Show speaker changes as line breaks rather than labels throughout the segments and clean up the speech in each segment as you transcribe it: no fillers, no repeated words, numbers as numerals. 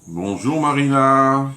Bonjour Marina.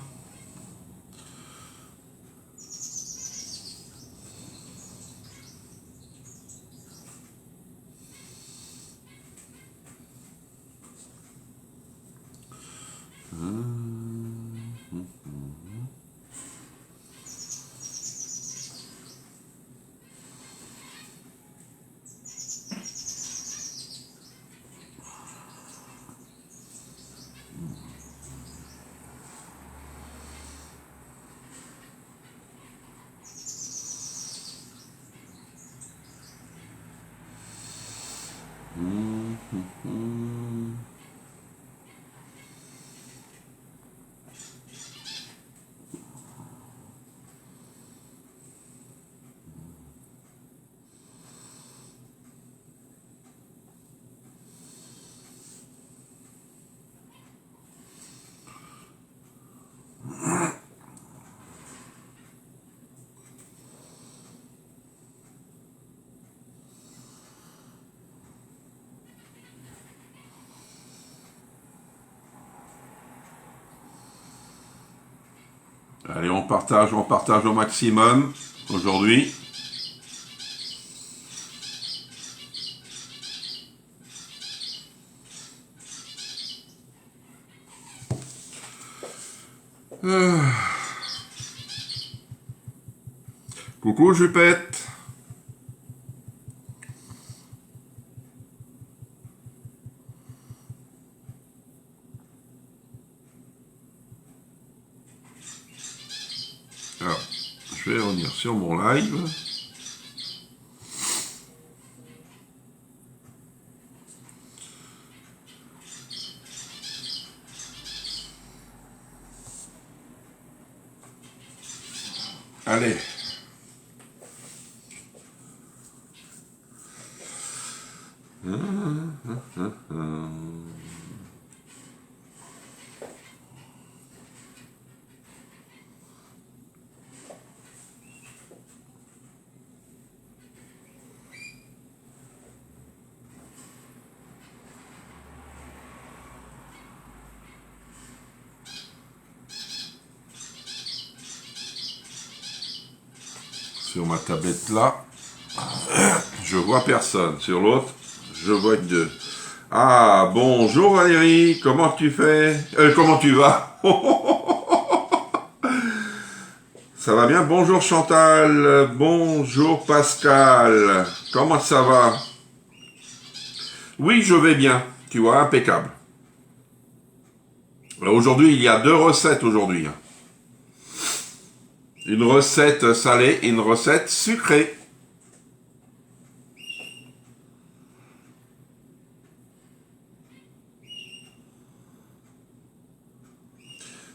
Allez, on partage au maximum aujourd'hui. Coucou Jupette. Alors, je vais revenir sur mon live. Allez. Sur ma tablette là, je vois personne. Sur l'autre, je vois que deux. Ah, bonjour Valérie, comment tu fais? Comment tu vas? Ça va bien? Bonjour Chantal, bonjour Pascal, comment ça va? Oui, je vais bien, tu vois, impeccable. Aujourd'hui, il y a 2 recettes aujourd'hui. Une recette salée et une recette sucrée.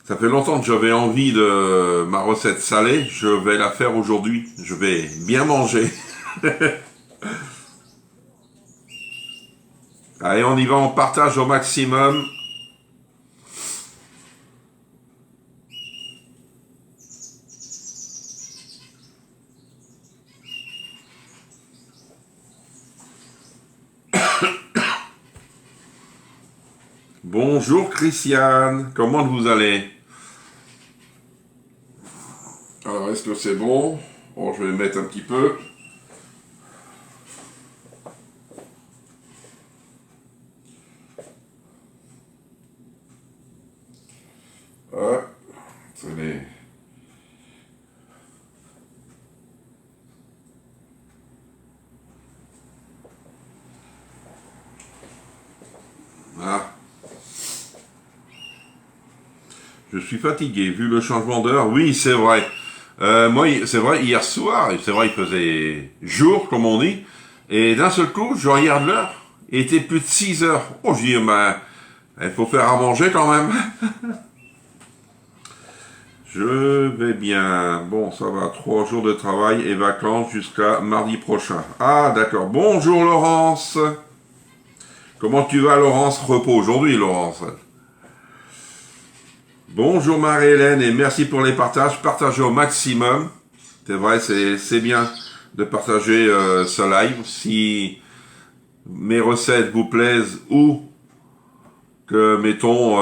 Ça fait longtemps que j'avais envie de ma recette salée. Je vais la faire aujourd'hui. Je vais bien manger. Allez, on y va, on partage au maximum. Bonjour Christiane, comment vous allez? Alors, est-ce que c'est bon? Bon, je vais mettre un petit peu. Ah, c'est les... Ah. Je suis fatigué, vu le changement d'heure. Oui, c'est vrai. Moi, c'est vrai, hier soir, c'est vrai, il faisait jour, comme on dit, et d'un seul coup, je regarde l'heure, il était plus de 6 heures. Oh, je dis, ben, il faut faire à manger quand même. Je vais bien. Bon, ça va, 3 jours de travail et vacances jusqu'à mardi prochain. Ah, d'accord. Bonjour Laurence. Comment tu vas, Laurence? Repos aujourd'hui, Laurence. Bonjour Marie-Hélène et merci pour les partages. Partagez au maximum. C'est vrai, c'est bien de partager ce live. Si mes recettes vous plaisent ou que, mettons,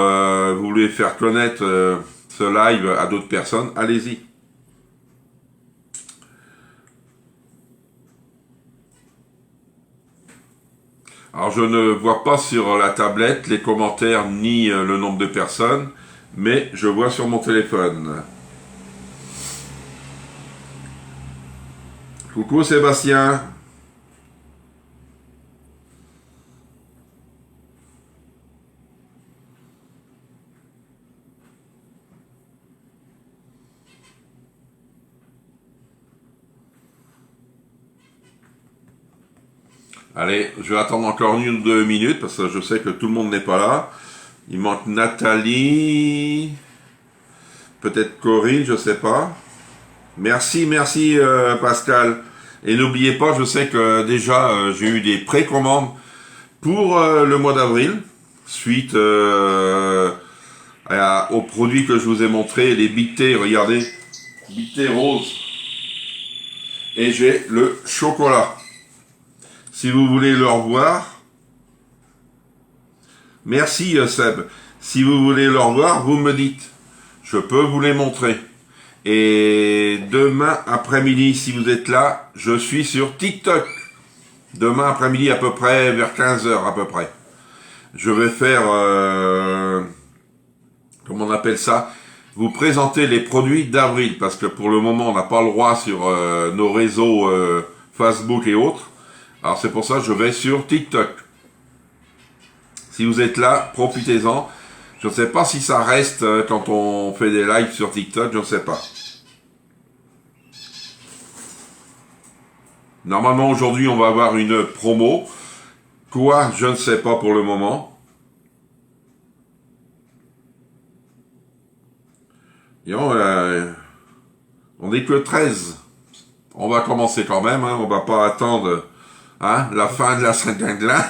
vous voulez faire connaître ce live à d'autres personnes, allez-y. Alors, je ne vois pas sur la tablette les commentaires ni le nombre de personnes, mais je vois sur mon téléphone. Coucou Sébastien. Allez, je vais attendre encore 1 ou 2 minutes parce que je sais que tout le monde n'est pas là. Il manque Nathalie, peut-être Corinne, je sais pas. Merci Pascal. Et n'oubliez pas, je sais que déjà j'ai eu des précommandes pour le mois d'avril, suite aux produits que je vous ai montrés, les Big T, regardez, Big T rose. Et j'ai le chocolat. Si vous voulez le revoir, merci Seb. Si vous voulez le revoir, vous me dites. Je peux vous les montrer. Et demain après-midi, si vous êtes là, je suis sur TikTok. Demain après-midi à peu près, vers 15h à peu près. Je vais faire, comment on appelle ça, vous présenter les produits d'avril. Parce que pour le moment, on n'a pas le droit sur nos réseaux Facebook et autres. Alors c'est pour ça que je vais sur TikTok. Si vous êtes là, profitez-en. Je ne sais pas si ça reste quand on fait des lives sur TikTok, je ne sais pas. Normalement aujourd'hui on va avoir une promo. Quoi, je ne sais pas pour le moment. Et on n'est que 13. On va commencer quand même, hein, on va pas attendre la fin de la Saint-Glinglin.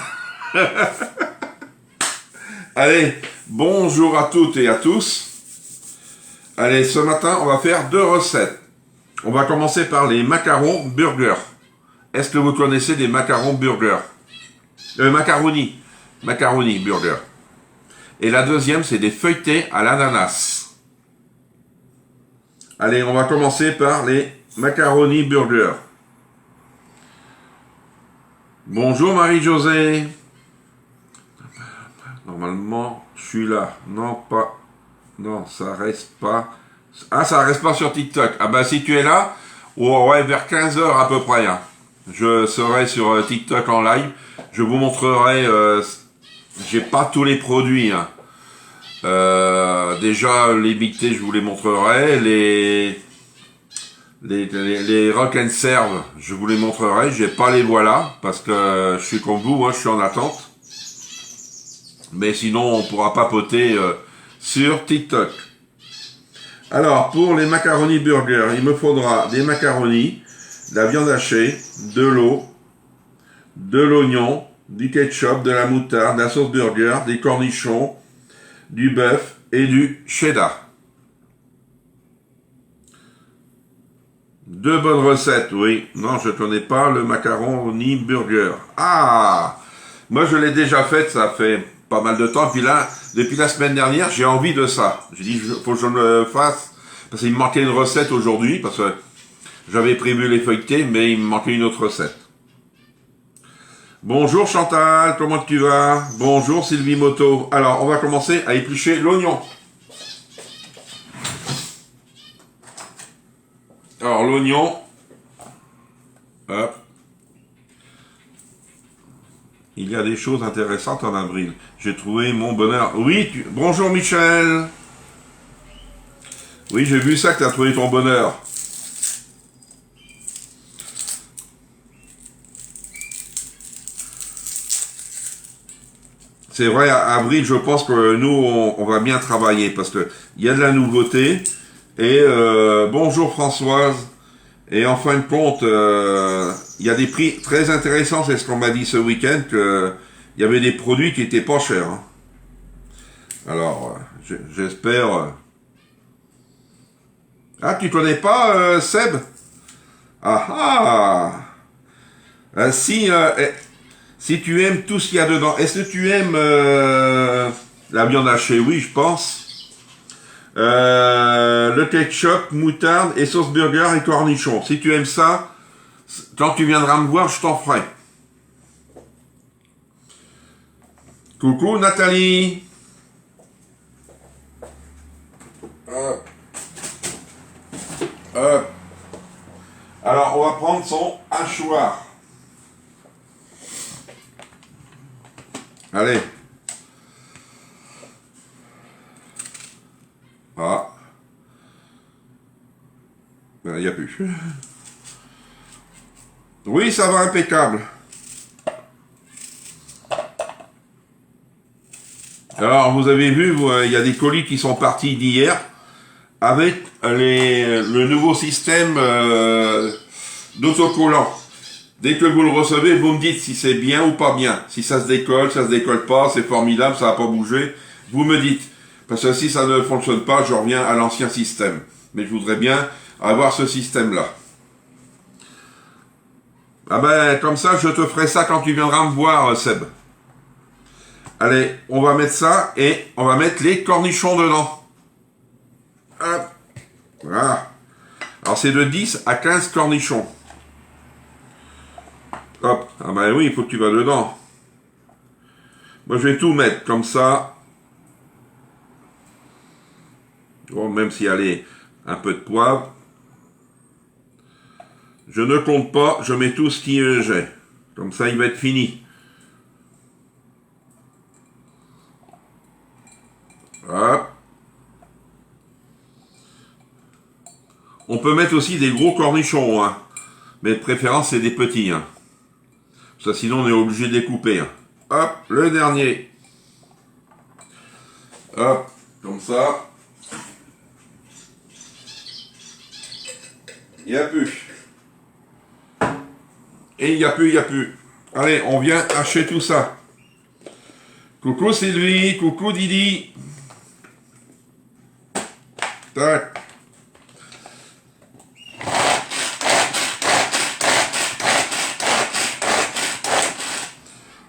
Allez, bonjour à toutes et à tous. Allez, ce matin, on va faire 2 recettes. On va commencer par les macarons burgers. Est-ce que vous connaissez des macarons burgers? Macaroni burger. Et la deuxième, c'est des feuilletés à l'ananas. Allez, on va commencer par les macaroni burgers. Bonjour Marie-Josée. Normalement, je suis là. Non, pas. Non, ça reste pas. Ah, ça reste pas sur TikTok. Ah bah si tu es là, ouais, vers 15h à peu près. Hein. Je serai sur TikTok en live. Je vous montrerai. J'ai pas tous les produits. Hein. Déjà les Big T, je vous les montrerai. Les Rock and Serve, je vous les montrerai. J'ai pas les voilà parce que je suis comme vous. Hein, je suis en attente. Mais sinon, on pourra papoter sur TikTok. Alors, pour les macaronis burgers, il me faudra des macaronis, de la viande hachée, de l'eau, de l'oignon, du ketchup, de la moutarde, de la sauce burger, des cornichons, du bœuf et du cheddar. 2 bonnes recettes, oui. Non, je ne connais pas le macaroni burger. Ah! Moi, je l'ai déjà fait, ça fait pas mal de temps. Puis là, depuis la semaine dernière, j'ai envie de ça. J'ai dit, faut que je le fasse. Parce qu'il me manquait une recette aujourd'hui. Parce que j'avais prévu les feuilletés, mais il me manquait une autre recette. Bonjour Chantal, comment tu vas? Bonjour Sylvie Moto. Alors, on va commencer à éplucher l'oignon. Alors, l'oignon. Hop. Il y a des choses intéressantes en avril. J'ai trouvé mon bonheur. Oui, bonjour Michel. Oui, j'ai vu ça que tu as trouvé ton bonheur. C'est vrai, à avril, je pense que nous, on va bien travailler parce que il y a de la nouveauté. Et bonjour Françoise. Et en fin de compte, il y a des prix très intéressants. C'est ce qu'on m'a dit ce week-end, qu'il y avait des produits qui étaient pas chers. Hein. Alors, j'espère... Ah, tu connais pas Seb? Ah ah si Si tu aimes tout ce qu'il y a dedans, est-ce que tu aimes la viande hachée? Oui, je pense. Le ketchup, moutarde et sauce burger et cornichons. Si tu aimes ça, quand tu viendras me voir, je t'en ferai. Coucou Nathalie. Hop. Hop. Alors, on va prendre son hachoir. Allez. Ah. Il n'y a plus. Oui, ça va impeccable. Alors, vous avez vu, il y a des colis qui sont partis d'hier avec le nouveau système d'autocollant. Dès que vous le recevez, vous me dites si c'est bien ou pas bien. Si ça se décolle pas, c'est formidable, ça va pas bouger. Vous me dites. Parce que si ça ne fonctionne pas, je reviens à l'ancien système. Mais je voudrais bien avoir ce système-là. Ah ben, comme ça, je te ferai ça quand tu viendras me voir, Seb. Allez, on va mettre ça et on va mettre les cornichons dedans. Hop. Voilà. Alors, c'est de 10 à 15 cornichons. Hop. Ah ben oui, il faut que tu vas dedans. Moi, je vais tout mettre comme ça. Bon, même s'il y a un peu de poivre. Je ne compte pas, je mets tout ce que j'ai. Comme ça, il va être fini. Hop. On peut mettre aussi des gros cornichons, hein. Mais de préférence, c'est des petits, hein. Ça, sinon, on est obligé de les couper, hein. Hop, le dernier. Hop, comme ça. Il n'y a plus. Et il n'y a plus. Allez, on vient hacher tout ça. Coucou Sylvie, coucou Didi. Tac.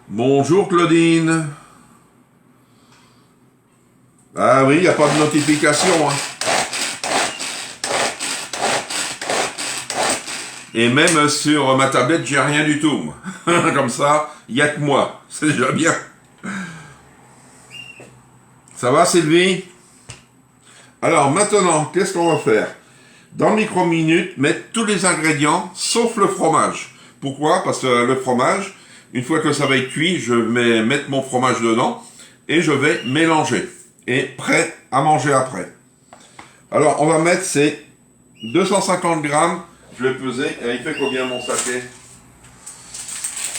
Bonjour Claudine. Ah oui, il n'y a pas de notification, hein. Et même sur ma tablette, j'ai rien du tout. Comme ça, il n'y a que moi. C'est déjà bien. Ça va Sylvie? Alors maintenant, qu'est-ce qu'on va faire? Dans le micro-minute, mettre tous les ingrédients, sauf le fromage. Pourquoi? Parce que le fromage, une fois que ça va être cuit, je vais mettre mon fromage dedans et je vais mélanger. Et prêt à manger après. Alors, on va mettre ces 250 grammes. Je vais peser. Et il fait combien mon sachet?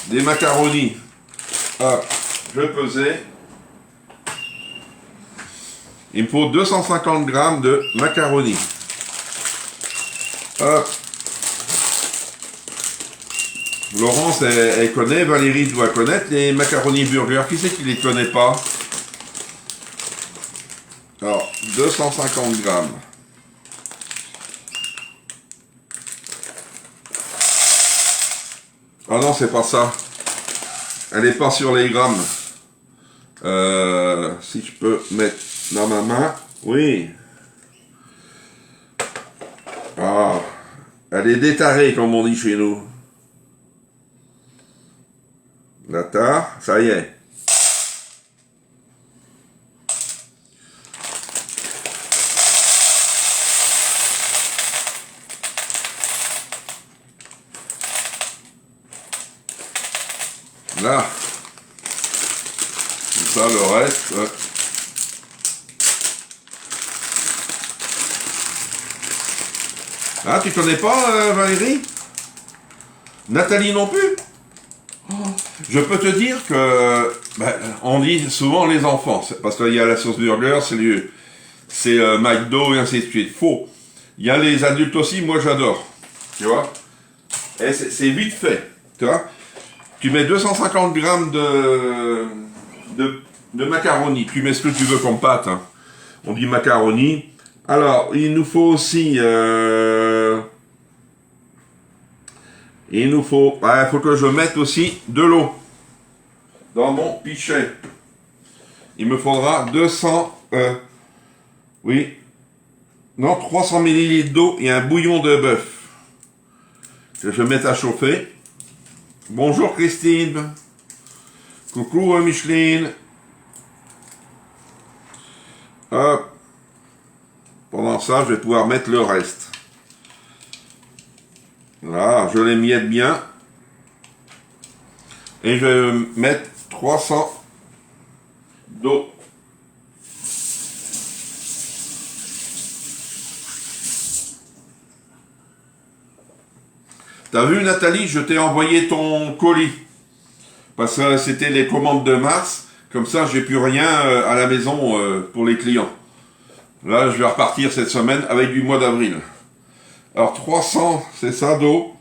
Des macaronis. Hop, je vais peser. Il me faut 250 grammes de macaronis. Hop. Laurence, elle connaît. Valérie doit connaître les macaronis burger. Qui c'est qui les connaît pas? Alors, 250 grammes. Ah non, c'est pas ça. Elle est pas sur les grammes. Si je peux mettre dans ma main. Oui. Ah. Elle est détarée, comme on dit chez nous. La tare, ça y est. Là. Comme ça, le reste. Ouais. Ah, tu connais pas Valérie? Nathalie non plus? Je peux te dire que on dit souvent les enfants, parce qu'il y a la sauce burger, c'est McDo et ainsi de suite. Faux. Il y a les adultes aussi, moi j'adore. Tu vois? Et c'est vite fait. Tu vois? Tu mets 250 grammes de macaroni. Tu mets ce que tu veux comme pâte. Hein. On dit macaroni. Alors, il nous faut aussi... il faut que je mette aussi de l'eau. dans mon pichet. Il me faudra 300 ml d'eau et un bouillon de bœuf. Que je vais mettre à chauffer. Bonjour Christine. Coucou Micheline. Hop. Pendant ça, je vais pouvoir mettre le reste. Là, je les miette bien. Et je vais mettre 300 d'eau. T'as vu Nathalie, je t'ai envoyé ton colis. Parce que c'était les commandes de mars. Comme ça, j'ai plus rien à la maison pour les clients. Là, je vais repartir cette semaine avec du mois d'avril. Alors 300, c'est ça d'eau.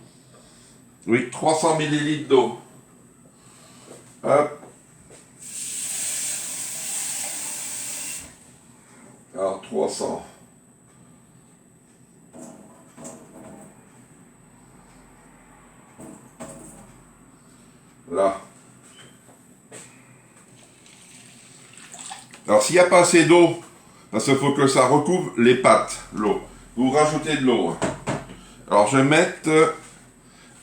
Oui, 300 ml d'eau. Hop. Alors 300. Là. Alors s'il n'y a pas assez d'eau, parce qu'il faut que ça recouvre les pâtes, l'eau. Vous rajoutez de l'eau. Alors je vais mettre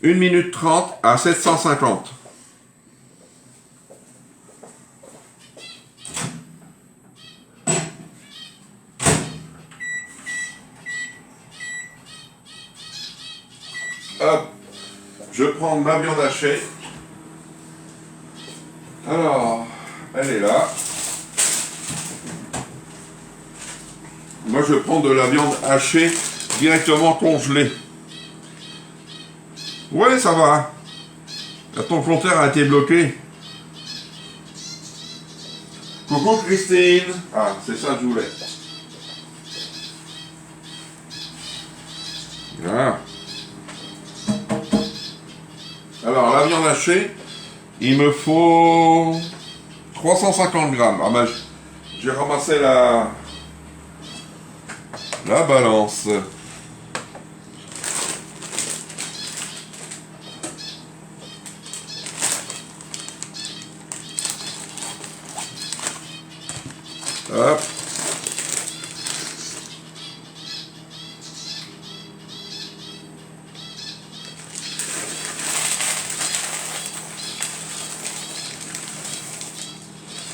1 minute 30 à 750. Hop. Je prends ma viande hachée. Alors, elle est là. Moi, je prends de la viande hachée directement congelée. Ouais, ça va. Ton compteur a été bloqué. Coucou Christine. Ah, c'est ça que je voulais. Voilà. Alors, la viande hachée, il me faut 350 grammes. Ah ben, j'ai ramassé la balance. Hop.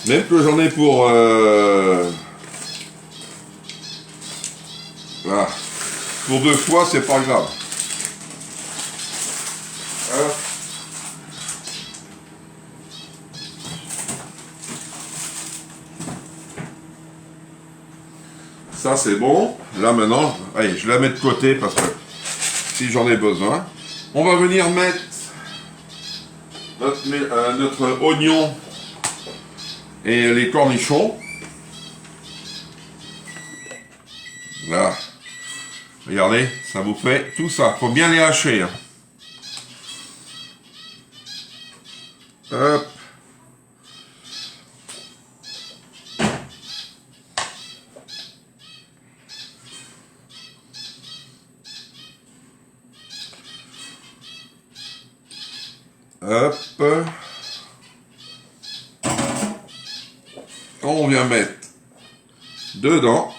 Même que j'en ai pour voilà. Pour 2 fois, c'est pas grave. Voilà. Ça c'est bon. Là maintenant, allez, je la mets de côté parce que si j'en ai besoin. On va venir mettre notre oignon et les cornichons. Là. Regardez, ça vous fait tout ça. Faut bien les hacher. Hein. Hop. Hop. On vient mettre dedans.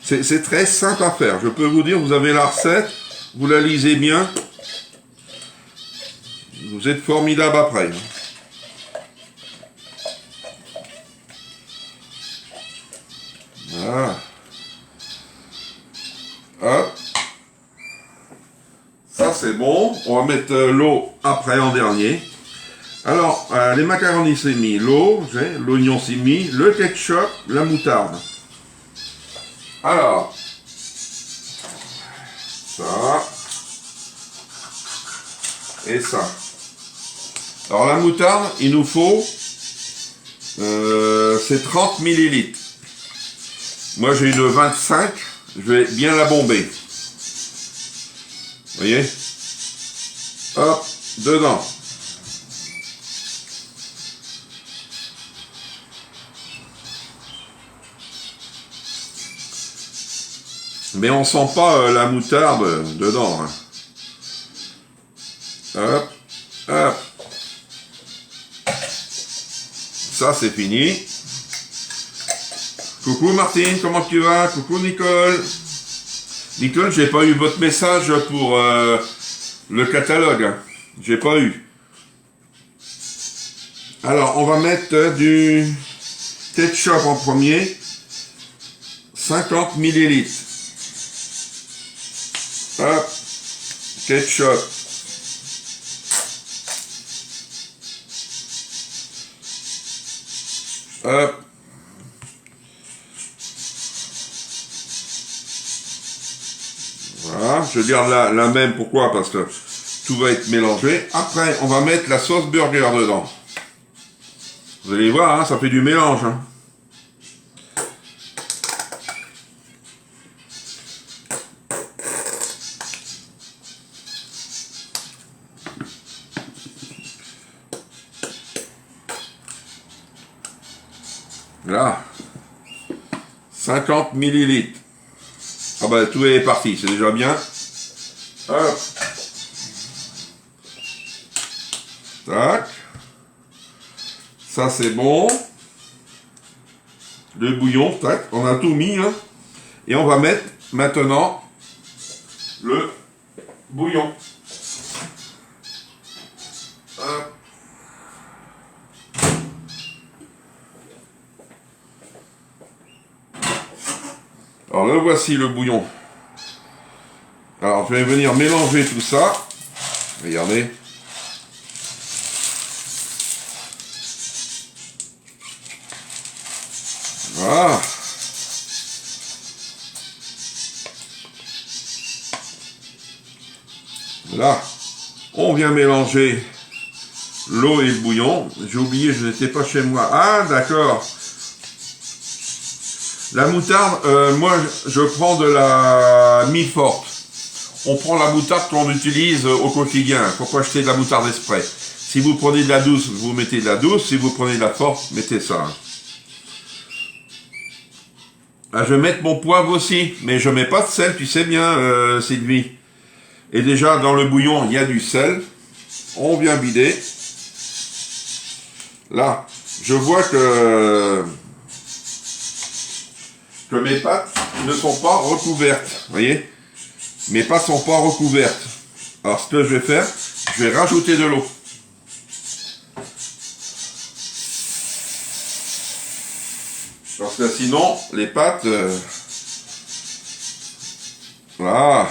C'est très simple à faire. Je peux vous dire, vous avez la recette, vous la lisez bien. Vous êtes formidable après. Voilà. Hop. Ça c'est bon. On va mettre l'eau après en dernier. Alors, les macaronis c'est mis, l'eau, l'oignon c'est mis, le ketchup, la moutarde. Alors, ça, et ça. Alors la moutarde, il nous faut, c'est 30 millilitres. Moi j'ai une 25, je vais bien la bomber. Vous voyez? Hop, dedans. Mais on sent pas la moutarde dedans. Hein. Hop, hop. Ça, c'est fini. Coucou Martine, comment tu vas? Coucou Nicole. Nicole, j'ai pas eu votre message pour le catalogue. J'ai pas eu. Alors, on va mettre du ketchup en premier. 50 millilitres. Hop. Ketchup. Hop. Voilà, je garde la même, pourquoi? Parce que tout va être mélangé. Après, on va mettre la sauce burger dedans. Vous allez voir, hein, ça fait du mélange. Hein. Là, 50 millilitres. Ah bah tout est parti, c'est déjà bien. Hop. Tac. Ça c'est bon. Le bouillon, tac, on a tout mis. Hein. Et on va mettre maintenant le bouillon. Hop. Alors le voici le bouillon. Alors je vais venir mélanger tout ça. Regardez. Voilà. Là, on vient mélanger l'eau et le bouillon. J'ai oublié, je n'étais pas chez moi. Ah d'accord. La moutarde, moi je prends de la mi-forte. On prend la moutarde qu'on utilise au quotidien. Il ne faut pas acheter de la moutarde exprès. Si vous prenez de la douce, vous mettez de la douce. Si vous prenez de la forte, mettez ça. Ah, je vais mettre mon poivre aussi, mais je mets pas de sel, tu sais bien, Sylvie. Et déjà, dans le bouillon, il y a du sel. On vient vider. Là, je vois que mes pâtes ne sont pas recouvertes. Vous voyez? Mes pâtes sont pas recouvertes. Alors, ce que je vais faire, je vais rajouter de l'eau. Parce que sinon, les pâtes... Voilà.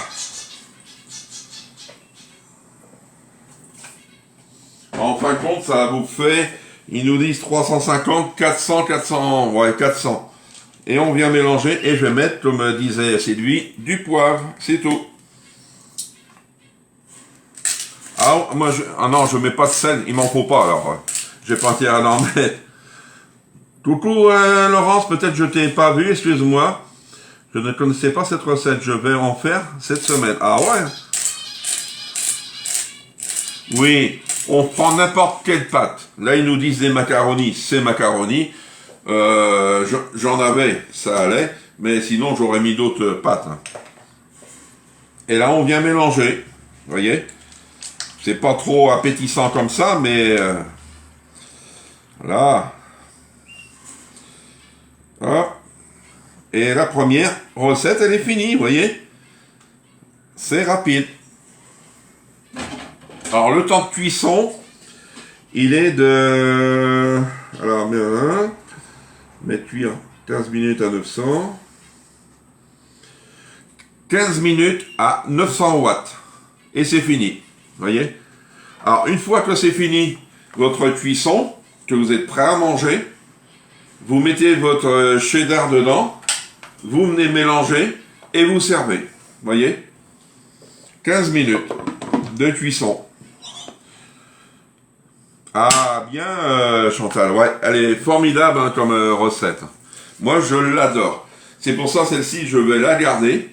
En fin de compte, ça vous fait... Ils nous disent 350, 400, 400... Ouais, 400. Et on vient mélanger. Et je vais mettre, comme disait Sylvie, du poivre. C'est tout. Ah, moi, ah non, je mets pas de sel. Il m'en faut pas, alors. J'ai pas intérêt à en mettre. Coucou Laurence, peut-être je t'ai pas vu, excuse-moi. Je ne connaissais pas cette recette, je vais en faire cette semaine. Ah ouais? Oui, on prend n'importe quelle pâte. Là, ils nous disent des macaronis, c'est macaroni. J'en avais, ça allait. Mais sinon, j'aurais mis d'autres pâtes. Hein. Et là, on vient mélanger. Vous voyez? C'est pas trop appétissant comme ça, mais... là... Hop. Et la première recette, elle est finie, vous voyez. C'est rapide. Alors, le temps de cuisson, il est de... Alors, mettre cuire 15 minutes à 900. 15 minutes à 900 watts. Et c'est fini, vous voyez. Alors, une fois que c'est fini, votre cuisson, que vous êtes prêt à manger, vous mettez votre cheddar dedans, vous venez mélanger et vous servez. Vous voyez? 15 minutes de cuisson. Ah, bien Chantal, ouais, elle est formidable hein, comme recette. Moi, je l'adore. C'est pour ça, celle-ci, je vais la garder.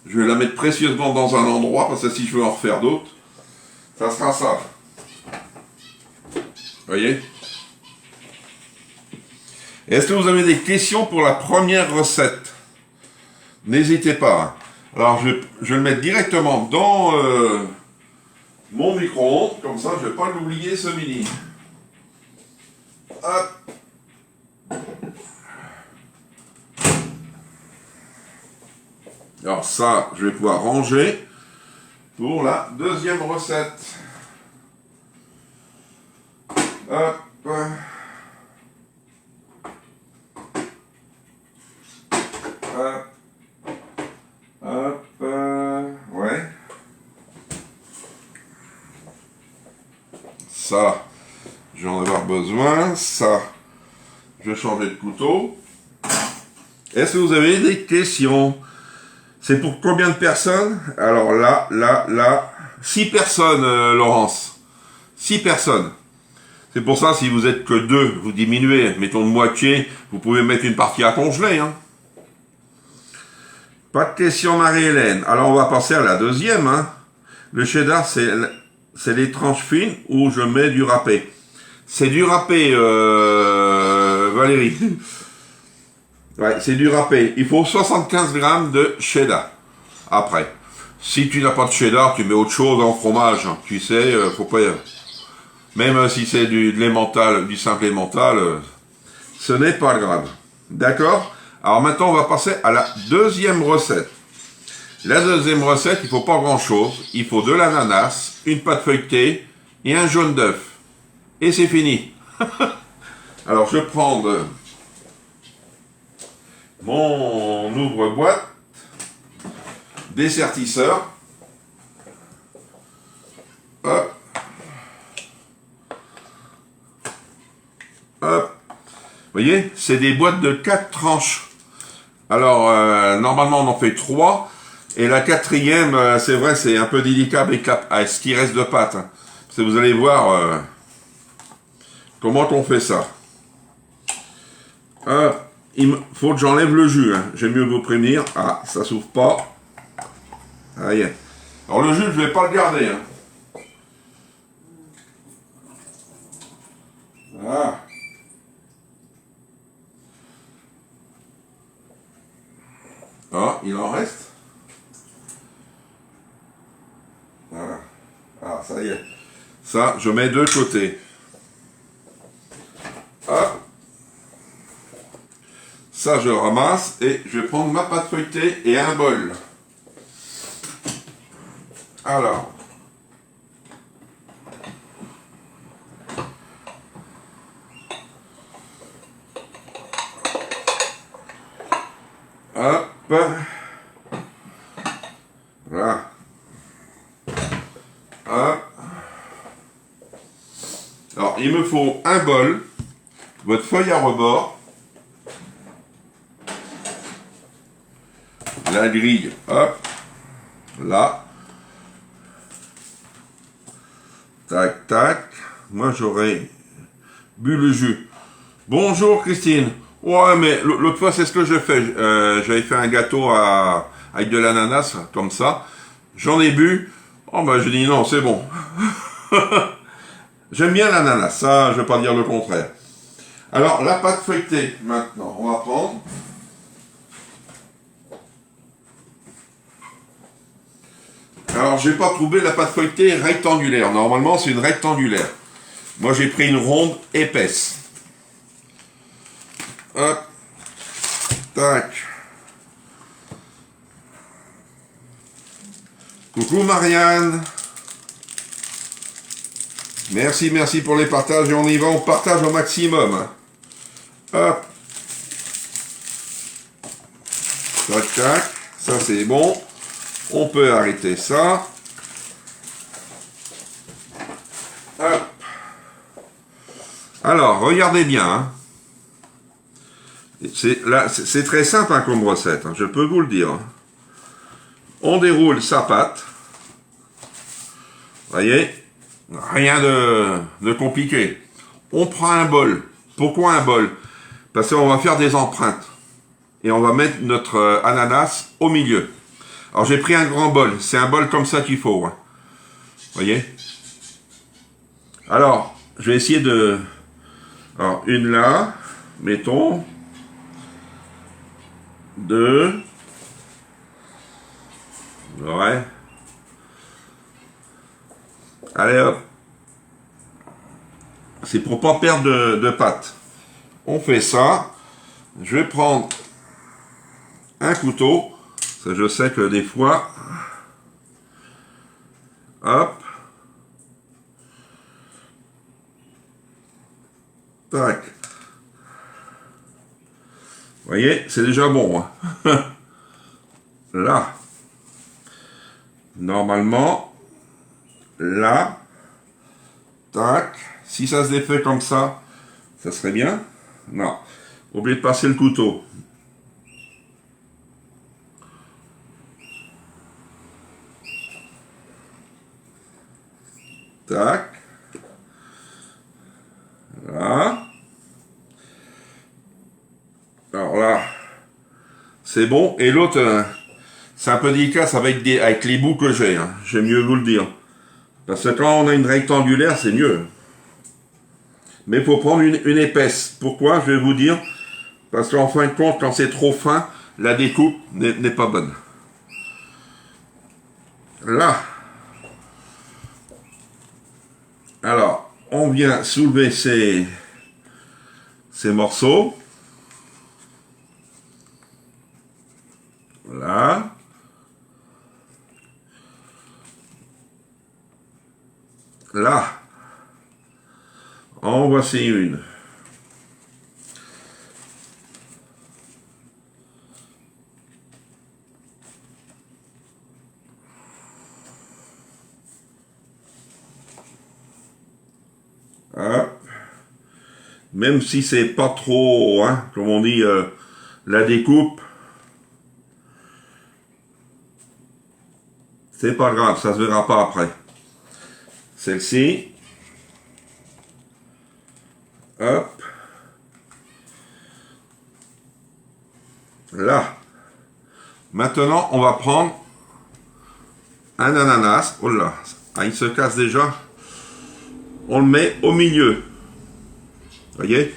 Je vais la mettre précieusement dans un endroit, parce que si je veux en refaire d'autres, ça sera ça. Vous voyez? Est-ce que vous avez des questions pour la première recette? N'hésitez pas. Hein. Alors, je vais le mettre directement dans mon micro-ondes. Comme ça, je ne vais pas l'oublier ce midi. Hop. Alors ça, je vais pouvoir ranger pour la deuxième recette. Hop. Hop. Hop. Ouais. Ça, je vais en avoir besoin. Ça, je vais changer de couteau. Est-ce que vous avez des questions? C'est pour combien de personnes? Alors là, 6 personnes, Laurence. 6 personnes. C'est pour ça, si vous êtes que 2, vous diminuez, mettons de moitié, vous pouvez mettre une partie à congeler. Hein. Pas de question, Marie-Hélène. Alors, on va passer à la deuxième. Hein. Le cheddar, c'est les tranches fines où je mets du râpé. C'est du râpé, Valérie. Ouais, c'est du râpé. Il faut 75 grammes de cheddar. Après, si tu n'as pas de cheddar, tu mets autre chose en fromage. Hein. Tu sais, faut pas... Même si c'est du l'emmental, du simple emmental, ce n'est pas grave. D'accord? Alors maintenant, on va passer à la deuxième recette. La deuxième recette, il faut pas grand-chose. Il faut de l'ananas, une pâte feuilletée et un jaune d'œuf. Et c'est fini. Alors, je prends mon ouvre-boîte, dessertisseur. Hop. Hop. Vous voyez, c'est des boîtes de 4 tranches. Alors, normalement, on en fait 3. Et la quatrième, c'est vrai, c'est un peu délicat avec ce qui reste de pâte. Hein. Parce que vous allez voir comment on fait ça. Il faut que j'enlève le jus. Hein. J'aime mieux vous prévenir. Ah, ça s'ouvre pas. Aïe. Alors, le jus, je vais pas le garder. Hein. Ah. Ah, il en reste. Voilà. Ah, ça y est. Ça, je mets de côté. Hop. Ça, je ramasse et je vais prendre ma pâte feuilletée et un bol. Alors. Hop. Voilà. Hop. Alors, il me faut un bol, votre feuille à rebord, la grille, hop, là, tac, tac, moi j'aurais bu le jus. Bonjour Christine. Ouais, mais l'autre fois, c'est ce que je fais. J'avais fait un gâteau avec de l'ananas, comme ça. J'en ai bu. Oh, ben, j'ai dit non, c'est bon. J'aime bien l'ananas, ça, je vais pas dire le contraire. Alors, la pâte feuilletée, maintenant, on va prendre. Alors, j'ai pas trouvé la pâte feuilletée rectangulaire. Normalement, c'est une rectangulaire. Moi, j'ai pris une ronde épaisse. Hop, tac. Coucou Marianne. Merci pour les partages et on y va, on partage au maximum. Hop. Tac, tac. Ça c'est bon. On peut arrêter ça. Hop. Alors, regardez bien. Hein. C'est très simple hein, comme recette, hein, je peux vous le dire. On déroule sa pâte. Vous voyez, rien de compliqué. On prend un bol. Pourquoi un bol? Parce qu'on va faire des empreintes. Et on va mettre notre ananas au milieu. Alors j'ai pris un grand bol. C'est un bol comme ça qu'il faut. Hein. Vous voyez? Alors, je vais essayer de... Alors, une là, mettons... 2. Ouais. Allez hop. C'est pour pas perdre de pâte. On fait ça. Je vais prendre un couteau Ça, je sais que des fois, hop, tac. Vous voyez, c'est déjà bon. Hein. Là, normalement, là, tac. Si ça se défait comme ça serait bien. Non, oubliez de passer le couteau. Tac. Là. Alors là, c'est bon. Et l'autre, c'est un peu délicat, ça va être avec les bouts que j'ai. Hein. J'aime mieux vous le dire. Parce que quand on a une rectangulaire, c'est mieux. Mais il faut prendre une épaisse. Pourquoi? Je vais vous dire. Parce qu'en fin de compte, quand c'est trop fin, la découpe n'est pas bonne. Là. Alors, on vient soulever ces morceaux. Voilà. Là. En voici une. Hop. Même si c'est pas trop, hein, comme on dit, la découpe, c'est pas grave, ça se verra pas après. Celle-ci. Hop. Là. Maintenant, on va prendre un ananas. Oh là, ah, il se casse déjà. On le met au milieu. Vous voyez?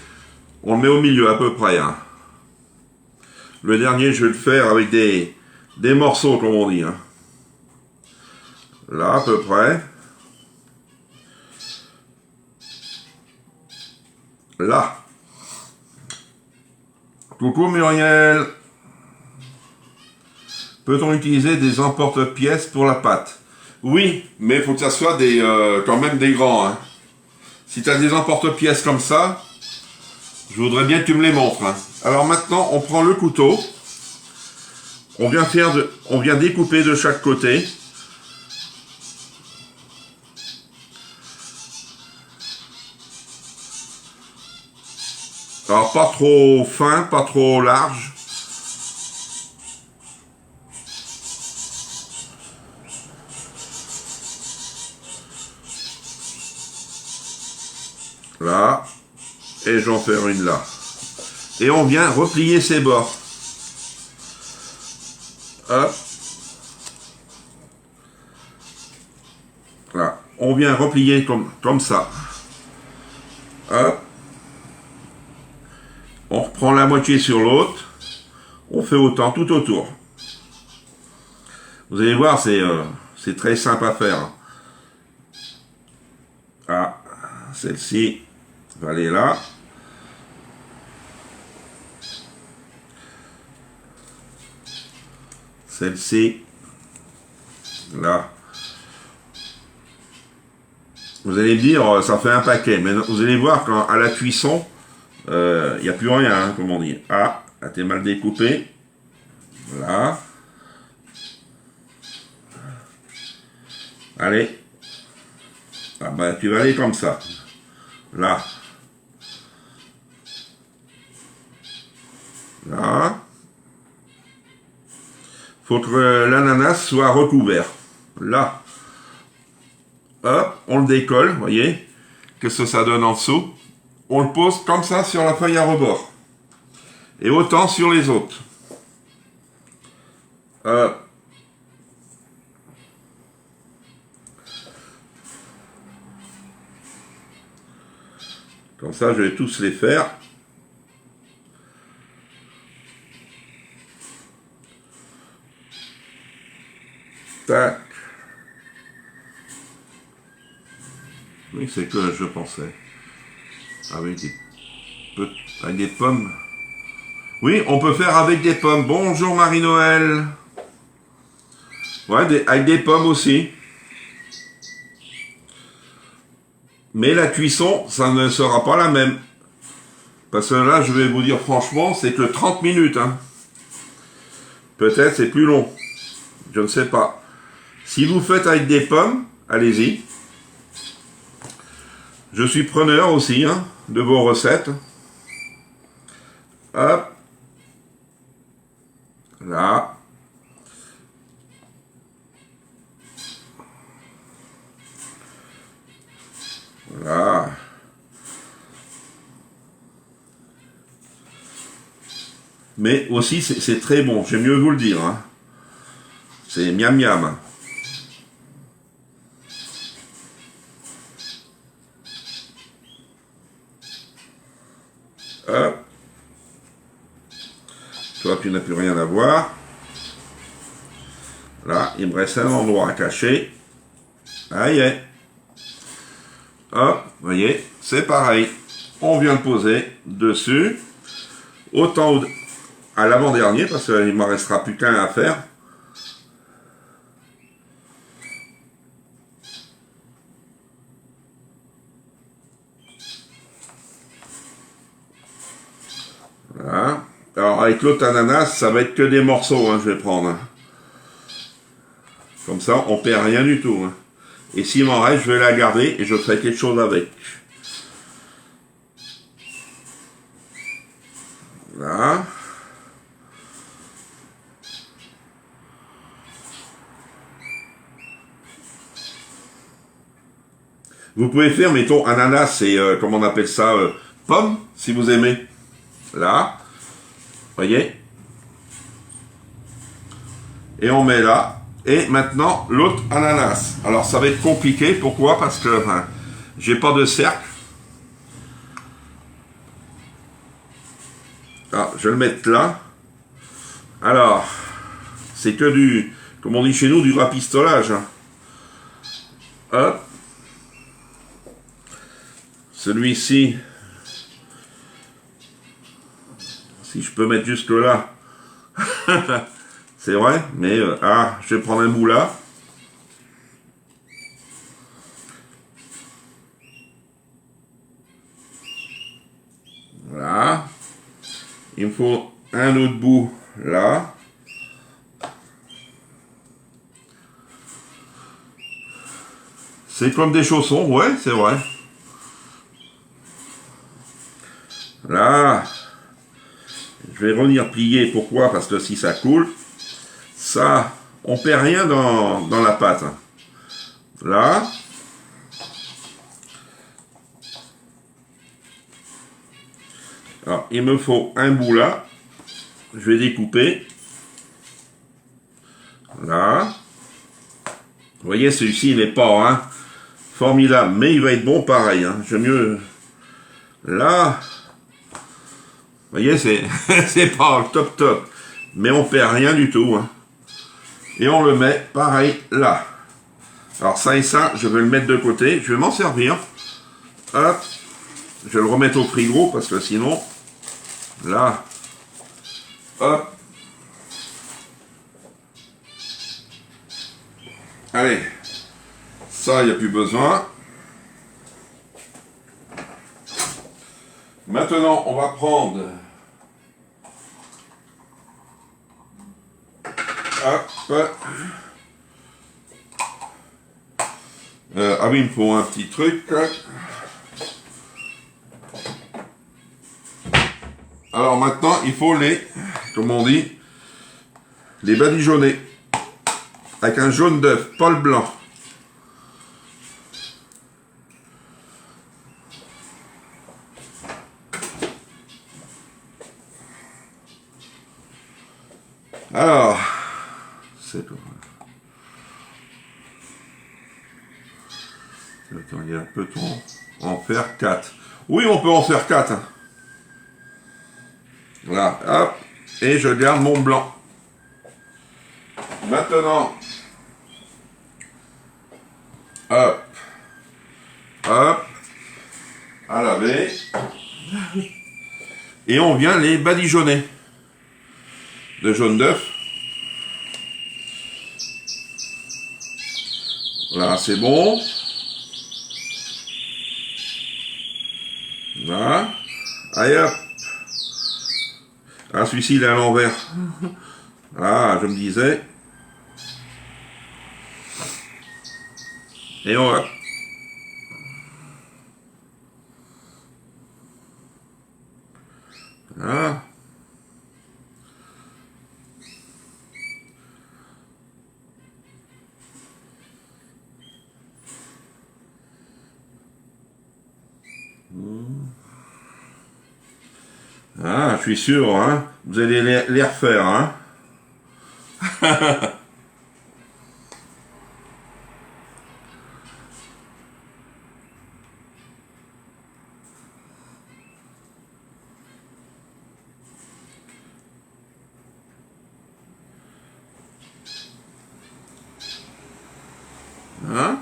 On le met au milieu à peu près. Hein. Le dernier, je vais le faire avec des morceaux, comme on dit. Hein. Là, à peu près. Là. Coucou Muriel. Peut-on utiliser des emporte-pièces pour la pâte? Oui, mais il faut que ça soit quand même des grands. Hein. Si tu as des emporte-pièces comme ça, je voudrais bien que tu me les montres. Hein. Alors maintenant, on prend le couteau. On vient découper de chaque côté. Alors pas trop fin, pas trop large. Là. Et j'en fais une là. Et on vient replier ces bords. Hop. Là. On vient replier comme ça. Hop. On reprend la moitié sur l'autre. On fait autant tout autour. Vous allez voir, c'est très simple à faire. Ah, celle-ci va aller là. Celle-ci, là. Vous allez me dire, ça fait un paquet, mais vous allez voir quand à la cuisson, il n'y a plus rien, hein, comme on dit. Ah, là, t'es mal découpé. Voilà. Allez. Ah bah, tu vas aller comme ça. Là. Là. Faut que l'ananas soit recouvert. Là. Hop, on le décolle, vous voyez. Qu'est-ce que ça donne en dessous? On le pose comme ça sur la feuille à rebord. Et autant sur les autres. Comme ça, je vais tous les faire. Tac. Oui, c'est que je pensais. Avec des pommes. Oui, on peut faire avec des pommes. Bonjour Marie-Noël. Ouais, avec des pommes aussi. Mais la cuisson, ça ne sera pas la même. Parce que là, je vais vous dire franchement, c'est que 30 minutes. Hein. Peut-être c'est plus long. Je ne sais pas. Si vous faites avec des pommes, allez-y. Je suis preneur aussi hein, de vos recettes. Hop. Là. Voilà. Mais aussi, c'est très bon. J'aime mieux vous le dire. Hein. C'est miam miam. Hop. Toi, tu n'as plus rien à voir. Là, il me reste un endroit à cacher. Ah, y est. Hop, vous voyez, c'est pareil. On vient de poser dessus. Autant à l'avant-dernier, parce qu'il ne m'en restera plus qu'un à faire. Voilà. Alors, avec l'autre ananas, ça va être que des morceaux, hein, je vais prendre. Hein. Comme ça, on perd rien du tout. Hein. Et s'il m'en reste, je vais la garder et je ferai quelque chose avec. Voilà. Vous pouvez faire, mettons, ananas et, comment on appelle ça, pomme, si vous aimez. Là. Voyez. Et on met là. Et maintenant, l'autre ananas. Alors, ça va être compliqué. Pourquoi? Parce que enfin, j'ai pas de cercle. Ah, je vais le mettre là. Alors, c'est que du, comme on dit chez nous, du rapistolage. Hein. Hop. Celui-ci, si je peux mettre jusque là, c'est vrai, mais je vais prendre un bout là. Voilà. Il me faut un autre bout là. C'est comme des chaussons, ouais, c'est vrai. Là, je vais revenir plier. Pourquoi? Parce que si ça coule, ça, on perd rien dans la pâte. Là. Alors, il me faut un bout là. Je vais découper. Là. Vous voyez, celui-ci, il n'est pas hein, formidable, mais il va être bon pareil. Hein. J'aime mieux... Là... Vous voyez, c'est pas top top. Mais on perd rien du tout. Hein. Et on le met pareil là. Alors ça et ça, je vais le mettre de côté. Je vais m'en servir. Hop. Je vais le remettre au frigo parce que sinon... Là. Hop. Allez. Ça, il n'y a plus besoin. Maintenant, on va prendre... Hop. Ah oui, il me faut un petit truc. Alors maintenant, il faut les, comme on dit, les badigeonner. Avec un jaune d'œuf, pas le blanc. Alors, c'est tout. Attends, peut-on en faire 4? Oui, on peut en faire 4. Hein. Voilà, hop, et je garde mon blanc. Maintenant, hop, hop, à laver. Et on vient les badigeonner de jaune d'œuf. Là, c'est bon. Voilà. Allez hop. Ah, celui-ci, il est à l'envers. Ah, je me disais. Et on va. Voilà. Ah, je suis sûr, hein. Vous allez les refaire, hein. Hein?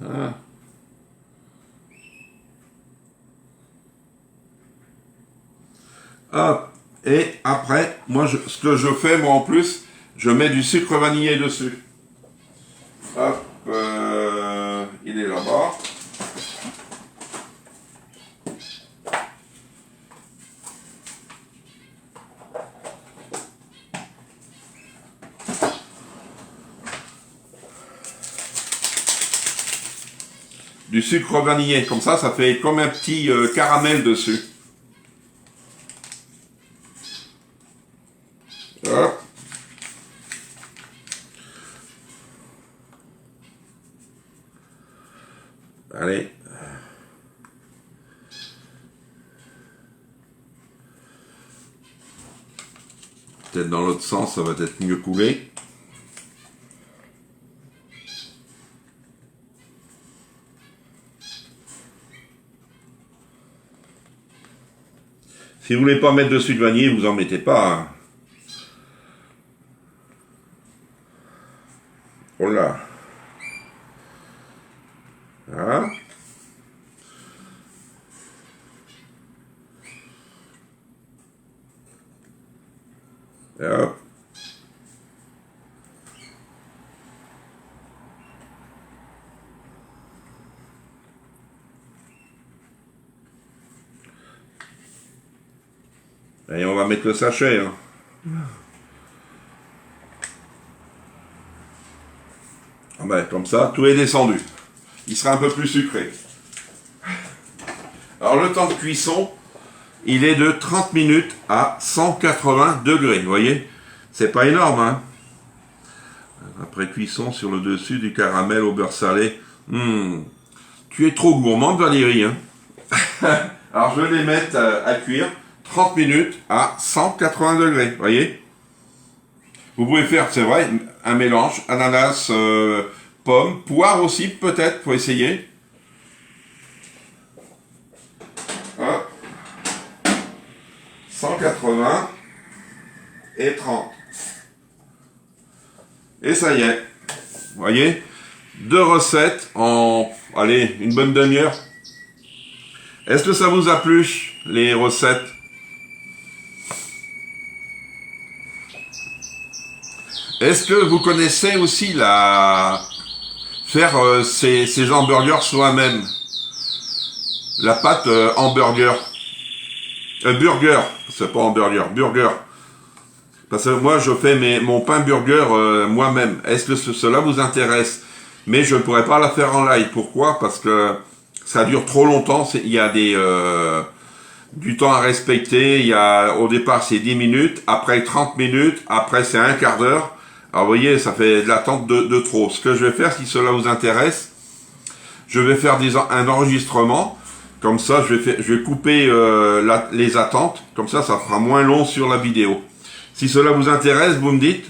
Ah. Hop. Et après, moi, ce que je fais, moi en plus, je mets du sucre vanillé dessus. Hop. Il est là-bas. Du sucre vanillé, comme ça fait comme un petit caramel dessus. Hop. Allez. Peut-être dans l'autre sens, ça va être mieux coulé. Si vous voulez pas mettre de sucre vanillé, vous en mettez pas. Hein. Oh là. Voilà. Et hop. Et on va mettre le sachet. Hein. Ah ben, comme ça, tout est descendu. Il sera un peu plus sucré. Alors le temps de cuisson, il est de 30 minutes à 180 degrés. Vous voyez, c'est pas énorme. Hein. Après cuisson sur le dessus du caramel au beurre salé. Tu es trop gourmande, Valérie. Hein. Alors je vais les mettre à cuire 30 minutes à 180 degrés. Vous voyez. Vous pouvez faire, c'est vrai, un mélange, ananas, pomme, poire aussi peut-être, pour essayer. Hop. 180 et 30. Et ça y est. Vous voyez, 2 recettes en, allez, une bonne demi-heure. Est-ce que ça vous a plu, les recettes? Est-ce que vous connaissez aussi faire ces hamburgers soi-même? La pâte hamburger. Burger, c'est pas hamburger, burger. Parce que moi, je fais mon pain burger moi-même. Est-ce que cela vous intéresse? Mais je ne pourrais pas la faire en live. Pourquoi? Parce que ça dure trop longtemps. Il y a du temps à respecter. Au départ, c'est 10 minutes. Après, 30 minutes. Après, c'est un quart d'heure. Alors, vous voyez, ça fait de l'attente de trop. Ce que je vais faire, si cela vous intéresse, je vais faire un enregistrement. Comme ça, je vais couper les attentes. Comme ça fera moins long sur la vidéo. Si cela vous intéresse, vous me dites.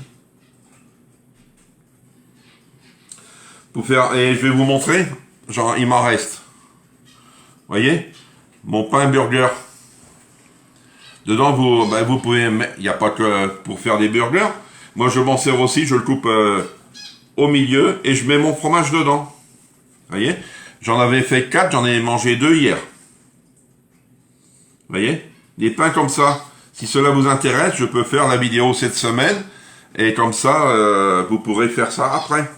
Et je vais vous montrer. Genre, il m'en reste. Vous voyez? Mon pain burger. Dedans, vous pouvez... Il n'y a pas que pour faire des burgers. Moi, je m'en sers aussi. Je le coupe au milieu et je mets mon fromage dedans. Vous voyez? J'en avais fait 4, j'en ai mangé 2 hier. Vous voyez? Des pains comme ça. Si cela vous intéresse, je peux faire la vidéo cette semaine. Et comme ça, vous pourrez faire ça après.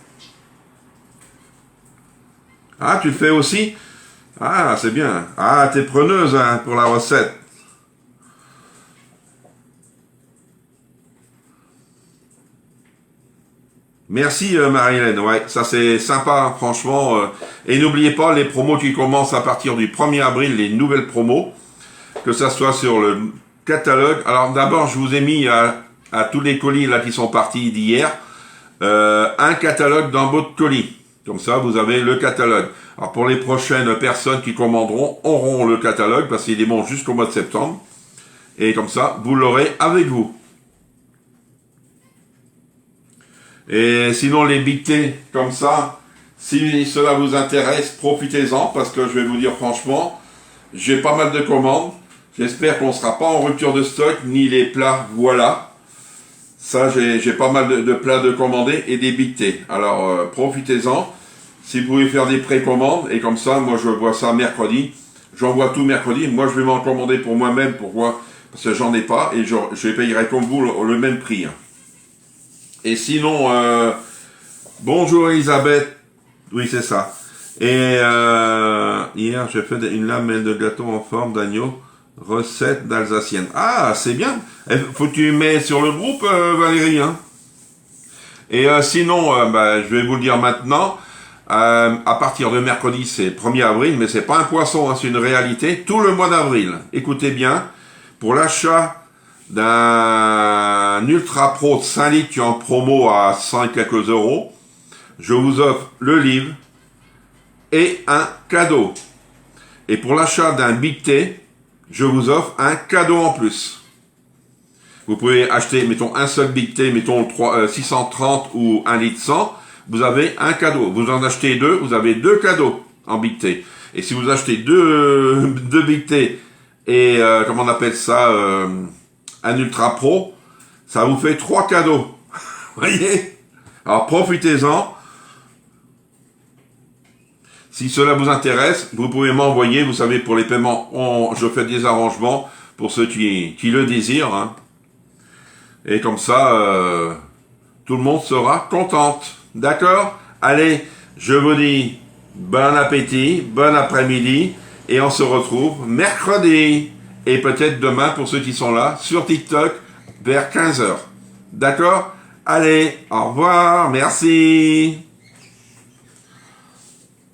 Ah, tu le fais aussi? Ah, c'est bien. Ah, t'es preneuse hein, pour la recette. Merci Marie-Hélène, ouais, ça c'est sympa, franchement. Et n'oubliez pas les promos qui commencent à partir du 1er avril, les nouvelles promos, que ça soit sur le catalogue. Alors d'abord, je vous ai mis à tous les colis là qui sont partis d'hier, un catalogue dans votre colis. Comme ça, vous avez le catalogue. Alors pour les prochaines personnes qui commanderont, auront le catalogue, parce qu'il est bon jusqu'au mois de septembre. Et comme ça, vous l'aurez avec vous. Et sinon, les bictées, comme ça, si cela vous intéresse, profitez-en, parce que je vais vous dire franchement, j'ai pas mal de commandes. J'espère qu'on ne sera pas en rupture de stock, ni les plats, voilà. Ça, j'ai pas mal de plats de commander et des bictées. Alors, profitez-en. Si vous pouvez faire des précommandes, et comme ça, moi, je vois ça mercredi. J'envoie tout mercredi. Moi, je vais m'en commander pour moi-même, pourquoi? Parce que j'en ai pas, et je payerai comme vous le même prix. Et sinon, bonjour Elisabeth, oui c'est ça. Et hier j'ai fait une lamelle de gâteau en forme d'agneau, recette d'Alsacienne. Ah c'est bien, faut que tu mets sur le groupe Valérie. Hein. Et sinon, je vais vous le dire maintenant, à partir de mercredi c'est 1er avril, mais c'est pas un poisson, hein, c'est une réalité, tout le mois d'avril. Écoutez bien, pour l'achat d'un Ultra Pro de 5 litres qui est en promo à 100 et quelques euros, je vous offre le livre et un cadeau. Et pour l'achat d'un Big T, je vous offre un cadeau en plus. Vous pouvez acheter, mettons, un seul Big T, mettons 630 ou 1 litre 100, vous avez un cadeau. Vous en achetez 2, vous avez 2 cadeaux en Big T. Et si vous achetez deux Big T et, comment on appelle ça, un Ultra Pro, ça vous fait 3 cadeaux. Vous voyez? Alors profitez-en. Si cela vous intéresse, vous pouvez m'envoyer, vous savez, pour les paiements, je fais des arrangements pour ceux qui le désirent. Hein. Et comme ça, tout le monde sera contente. D'accord? Allez, je vous dis bon appétit, bon après-midi, et on se retrouve mercredi. Et peut-être demain, pour ceux qui sont là, sur TikTok, vers 15h. D'accord? Allez, au revoir, merci.